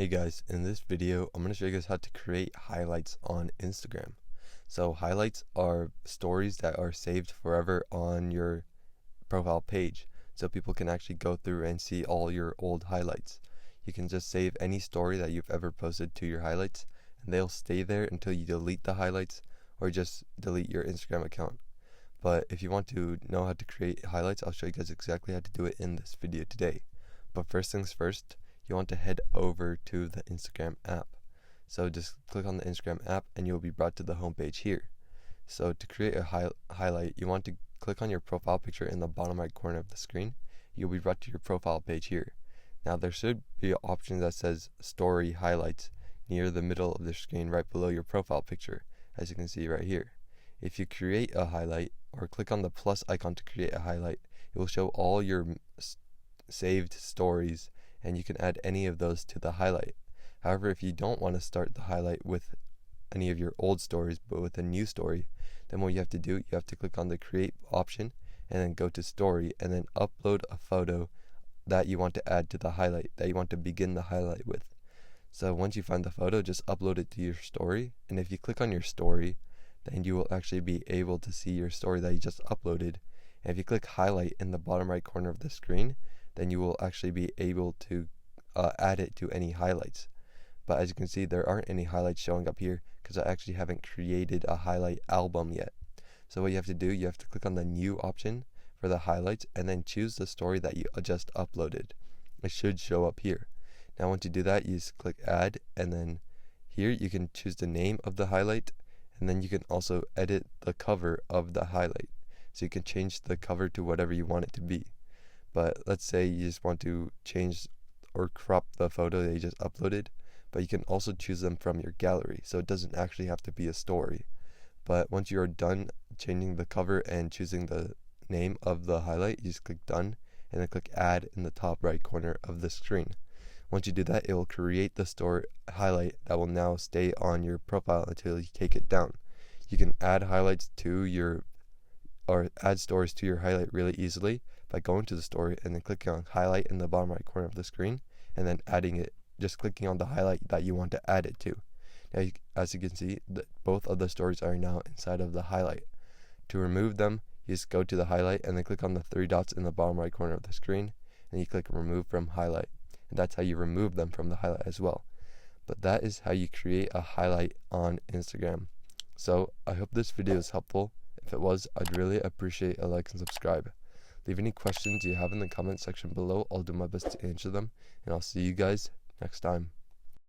Hey guys, in this video I'm going to show you guys how to create highlights on Instagram. So highlights are stories that are saved forever on your profile page, so people can actually go through and see all your old highlights. You can just save any story that you've ever posted to your highlights, and they'll stay there until you delete the highlights or just delete your Instagram account. But if you want to know how to create highlights, I'll show you guys exactly how to do it in this video today. But first things first, you want to head over to the Instagram app. So just click on the Instagram app and you'll be brought to the home page here. So to create a highlight, you want to click on your profile picture in the bottom right corner of the screen. You'll be brought to your profile page here. Now there should be an option that says story highlights near the middle of the screen right below your profile picture, as you can see right here. If you create a highlight or click on the plus icon to create a highlight, it will show all your saved stories, and you can add any of those to the highlight. However, if you don't want to start the highlight with any of your old stories but with a new story, then what you have to do, you have to click on the create option and then go to story and then upload a photo that you want to add to the highlight, that you want to begin the highlight with. So once you find the photo, just upload it to your story, and if you click on your story, then you will actually be able to see your story that you just uploaded. And if you click highlight in the bottom right corner of the screen, then you will actually be able to add it to any highlights. But as you can see, there aren't any highlights showing up here because I actually haven't created a highlight album yet. So what you have to do, you have to click on the new option for the highlights and then choose the story that you just uploaded. It should show up here. Now once you do that, you just click add, and then here you can choose the name of the highlight, and then you can also edit the cover of the highlight. So you can change the cover to whatever you want it to be. But let's say you just want to change or crop the photo that you just uploaded, but you can also choose them from your gallery, so it doesn't actually have to be a story. But once you're done changing the cover and choosing the name of the highlight, you just click done and then click add in the top right corner of the screen. Once you do that, it will create the story highlight that will now stay on your profile until you take it down. You can add highlights to your add stories to your highlight really easily by going to the story and then clicking on highlight in the bottom right corner of the screen and then adding it, just clicking on the highlight that you want to add it to. Now as you can see, both of the stories are now inside of the highlight. To remove them, you just go to the highlight and then click on the three dots in the bottom right corner of the screen and you click remove from highlight, and that's how you remove them from the highlight as well. But that is how you create a highlight on Instagram. So I hope this video is helpful. If it was, I'd really appreciate a like and subscribe. Leave any questions you have in the comment section below. I'll do my best to answer them, and I'll see you guys next time.